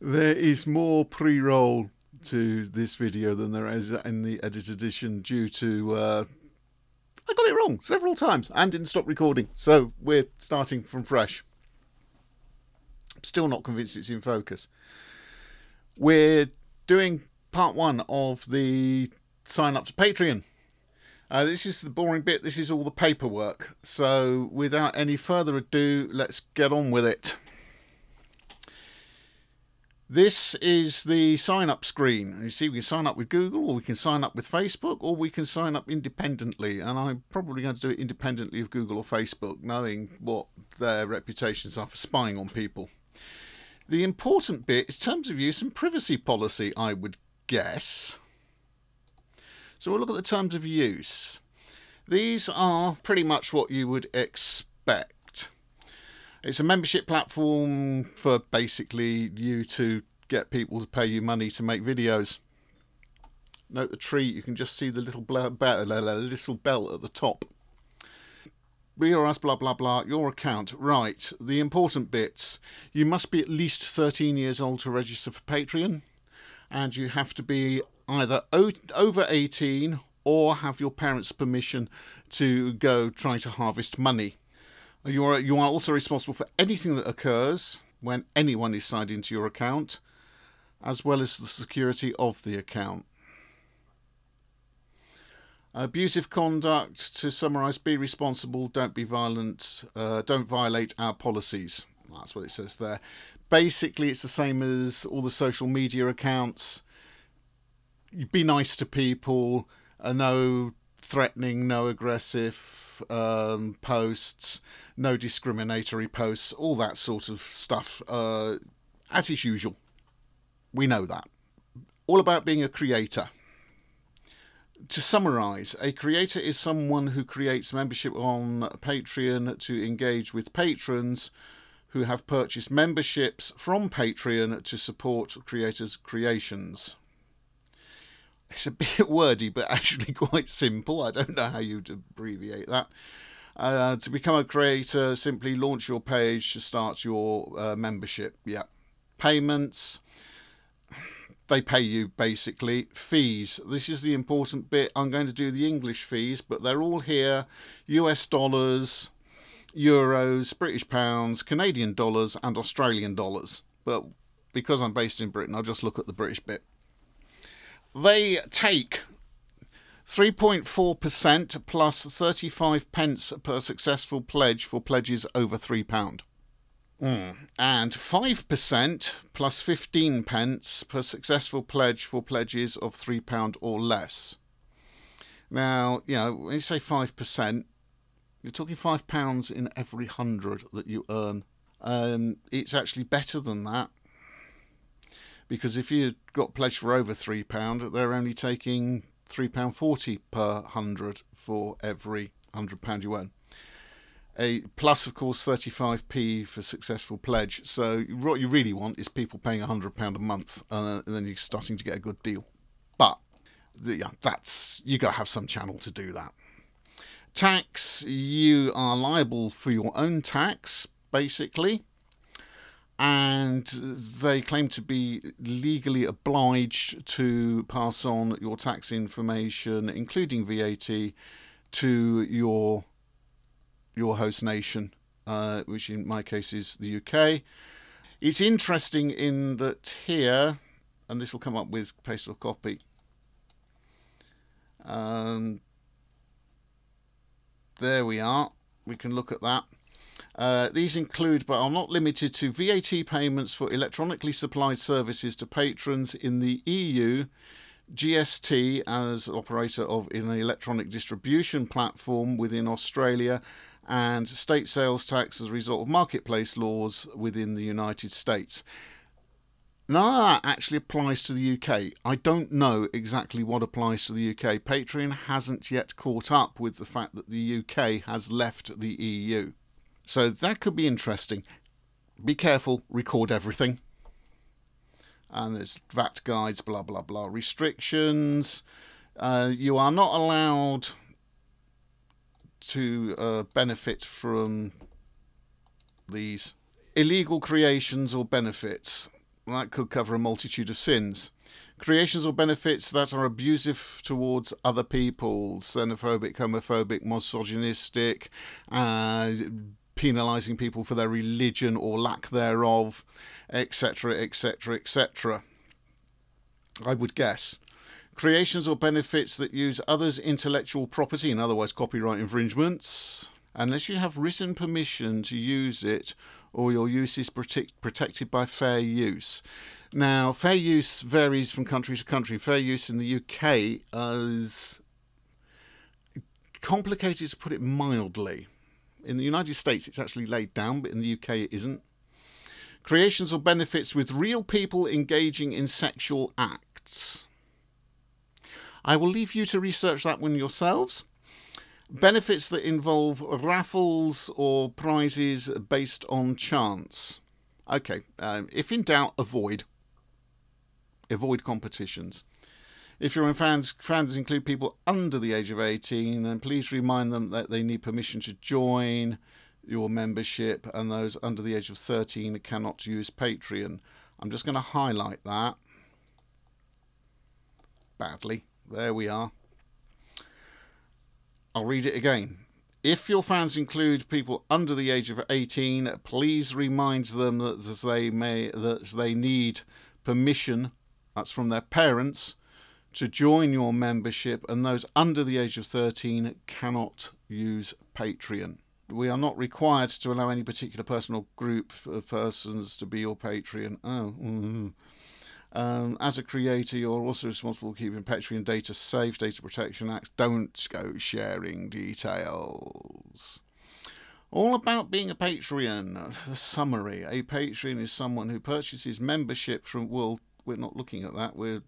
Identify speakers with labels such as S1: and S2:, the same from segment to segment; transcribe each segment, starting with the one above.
S1: There is more pre-roll to this video than there is in the edited edition due to I got it wrong several times and didn't stop recording, so we're starting from fresh. Still not convinced it's in focus. We're doing part one of the sign up to Patreon. This is the boring bit. This is all the paperwork. So without any further ado, let's get on with it. This is the sign up screen. You see, we can sign up with Google, or we can sign up with Facebook, or we can sign up independently. And I'm probably going to do it independently of Google or Facebook, knowing what their reputations are for spying on people. The important bit is terms of use and privacy policy, I would guess. So we'll look at the terms of use. These are pretty much what you would expect. It's a membership platform for basically you to get people to pay you money to make videos. Note the tree, you can just see the little bell at the top. We are us, blah blah blah, your account. Right, the important bits. You must be at least 13 years old to register for Patreon, and you have to be either over 18 or have your parents' permission to go try to harvest money. You are also responsible for anything that occurs when anyone is signed into your account, as well as the security of the account. Abusive conduct, to summarise: be responsible, don't be violent, don't violate our policies. That's what it says there. Basically, it's the same as all the social media accounts. Be nice to people, no threatening, no aggressive posts, no discriminatory posts, all that sort of stuff, as is usual. We know that. All about being a creator. To summarise, a creator is someone who creates membership on Patreon to engage with patrons who have purchased memberships from Patreon to support creators' creations. It's a bit wordy, but actually quite simple. I don't know how you'd abbreviate that. To become a creator, simply launch your page to start your membership. Yeah. Payments. They pay you, basically. Fees. This is the important bit. I'm going to do the English fees, but they're all here. US dollars, euros, British pounds, Canadian dollars, and Australian dollars. But because I'm based in Britain, I'll just look at the British bit. They take 3.4% plus 35 pence per successful pledge for pledges over £3. And 5% plus 15 pence per successful pledge for pledges of £3 or less. Now, you know, when you say 5%, you're talking £5 in every 100 that you earn. It's actually better than that, because if you got pledged for over £3, they're only taking £3.40 per 100 for every £100 you earn. Plus, of course, 35p for successful pledge. So what you really want is people paying £100 a month, and then you're starting to get a good deal. But yeah, you got to have some channel to do that. Tax, you are liable for your own tax, basically. And they claim to be legally obliged to pass on your tax information, including VAT, to your host nation, which in my case is the UK. It's interesting in that here, and this will come up with paste or copy, there we are, we can look at that. These include, but are not limited to, VAT payments for electronically supplied services to patrons in the EU, GST as operator of an electronic distribution platform within Australia, and state sales tax as a result of marketplace laws within the United States. None of that actually applies to the UK. I don't know exactly what applies to the UK. Patreon hasn't yet caught up with the fact that the UK has left the EU. So that could be interesting. Be careful, record everything. And there's VAT guides, blah, blah, blah. Restrictions. You are not allowed to benefit from these illegal creations or benefits. That could cover a multitude of sins. Creations or benefits that are abusive towards other people, xenophobic, homophobic, misogynistic, penalising people for their religion or lack thereof, etc., etc., etc. I would guess. Creations or benefits that use others' intellectual property, and otherwise copyright infringements, unless you have written permission to use it or your use is protected by fair use. Now, fair use varies from country to country. Fair use in the UK is complicated, to put it mildly. In the United States, it's actually laid down, but in the UK, it isn't. Creations or benefits with real people engaging in sexual acts. I will leave you to research that one yourselves. Benefits that involve raffles or prizes based on chance. Okay, if in doubt, avoid. Avoid competitions. If your fans include people under the age of 18, then please remind them that they need permission to join your membership, and those under the age of 13 cannot use Patreon. I'm just going to highlight that badly. There we are. I'll read it again. If your fans include people under the age of 18, please remind them that they need permission, that's from their parents, to join your membership, and those under the age of 13 cannot use Patreon. We are not required to allow any particular person or group of persons to be your Patreon. As a creator, you're also responsible for keeping Patreon data safe. Data Protection Acts don't go sharing details. All about being a Patreon. The summary. A Patreon is someone who purchases membership from... Well, we're not looking at that. We're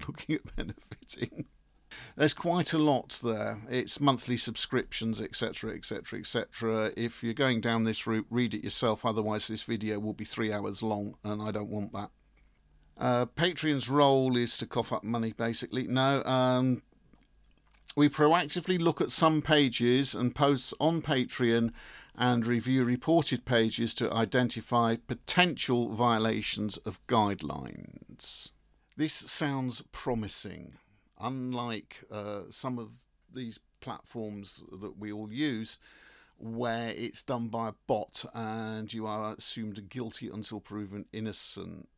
S1: looking at benefiting. There's quite a lot there. It's monthly subscriptions, etc., etc., etc. If you're going down this route, read it yourself. Otherwise, this video will be 3 hours long, and I don't want that. Patreon's role is to cough up money, basically. No, we proactively look at some pages and posts on Patreon and review reported pages to identify potential violations of guidelines. This sounds promising. Unlike some of these platforms that we all use, where it's done by a bot and you are assumed guilty until proven innocent.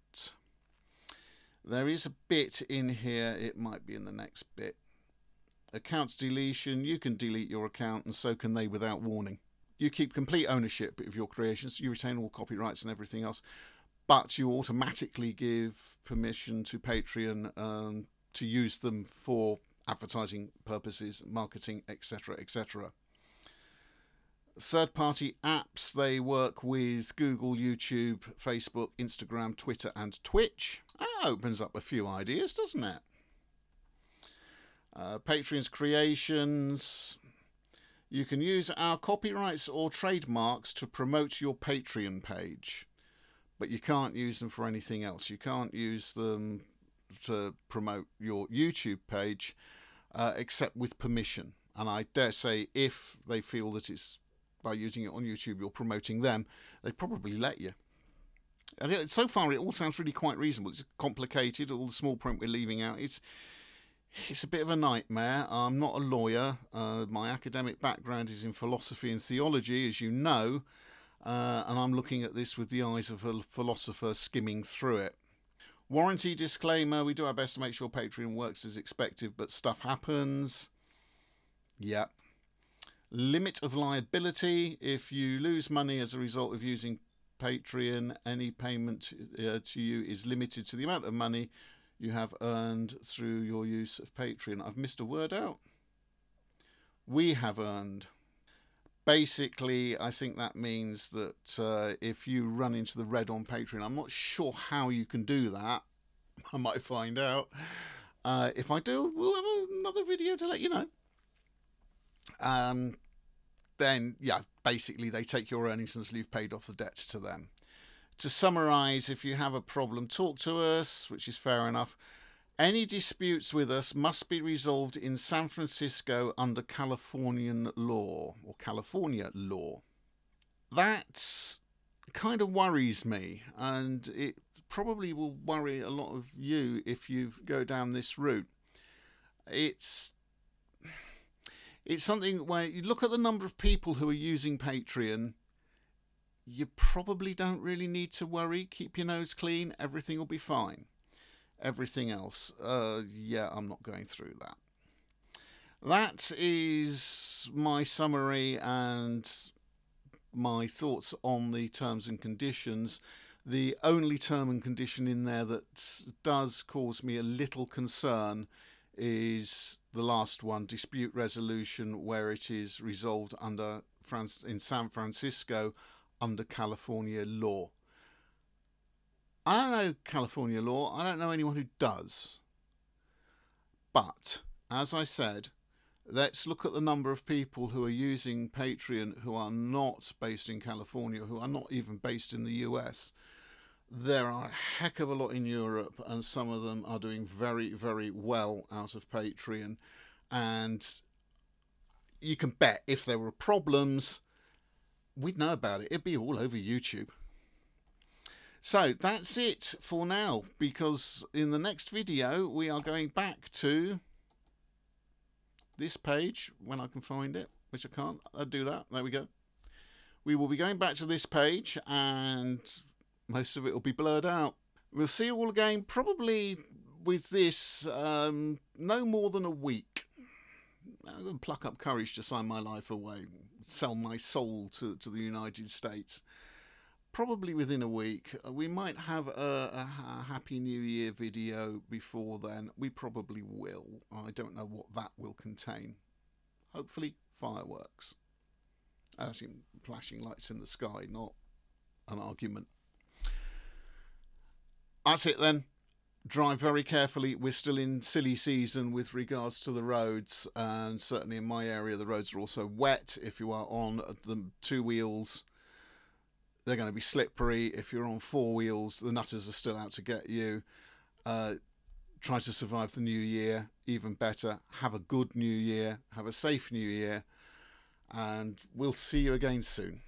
S1: There is a bit in here, it might be in the next bit. Accounts deletion, you can delete your account and so can they without warning. You keep complete ownership of your creations, you retain all copyrights and everything else, but you automatically give permission to Patreon to use them for advertising purposes, marketing, etc., etc. Third-party apps, they work with Google, YouTube, Facebook, Instagram, Twitter and Twitch. That opens up a few ideas, doesn't it? Patreon's creations. You can use our copyrights or trademarks to promote your Patreon page, but you can't use them for anything else. You can't use them to promote your YouTube page except with permission. And I dare say if they feel that it's by using it on YouTube you're promoting them, they'd probably let you. And so far it all sounds really quite reasonable. It's complicated, all the small print we're leaving out. It's a bit of a nightmare. I'm not a lawyer. My academic background is in philosophy and theology, as you know, and I'm looking at this with the eyes of a philosopher skimming through it. Warranty disclaimer, we do our best to make sure Patreon works as expected, but stuff happens. Yeah. Limit of liability. If you lose money as a result of using Patreon, any payment to you is limited to the amount of money you have earned through your use of Patreon. I've missed a word out. We have earned. Basically, I think that means that if you run into the red on Patreon, I'm not sure how you can do that. I might find out. If I do, we'll have another video to let you know. Then, yeah, basically they take your earnings until you've paid off the debt to them. To summarise, if you have a problem, talk to us, which is fair enough. Any disputes with us must be resolved in San Francisco under Californian law, or California law. That kind of worries me, and it probably will worry a lot of you if you go down this route. It's something where you look at the number of people who are using Patreon. You probably don't really need to worry. Keep your nose clean. Everything will be fine. Everything else, yeah, I'm not going through that. That is my summary and my thoughts on the terms and conditions. The only term and condition in there that does cause me a little concern is the last one, dispute resolution, where it is resolved in San Francisco under California law. I don't know California law. I don't know anyone who does. But, as I said, let's look at the number of people who are using Patreon who are not based in California, who are not even based in the US. There are a heck of a lot in Europe, and some of them are doing very, very well out of Patreon. And you can bet if there were problems, we'd know about it. It'd be all over YouTube. So that's it for now, because in the next video we are going back to this page when I can find it, which I can't. I'll do that. There we go. We will be going back to this page, and most of it will be blurred out. We'll see you all again probably with this no more than a week. I'm going to pluck up courage to sign my life away, sell my soul to the United States. Probably within a week. We might have a Happy New Year video before then. We probably will. I don't know what that will contain. Hopefully fireworks. As in flashing lights in the sky, not an argument. That's it then. Drive very carefully. We're still in silly season with regards to the roads, and certainly in my area the roads are also wet. If you are on the 2 wheels, they're going to be slippery. If you're on 4 wheels, the nutters are still out to get you. Try to survive the new year, even better. Have a good new year. Have a safe new year. And we'll see you again soon.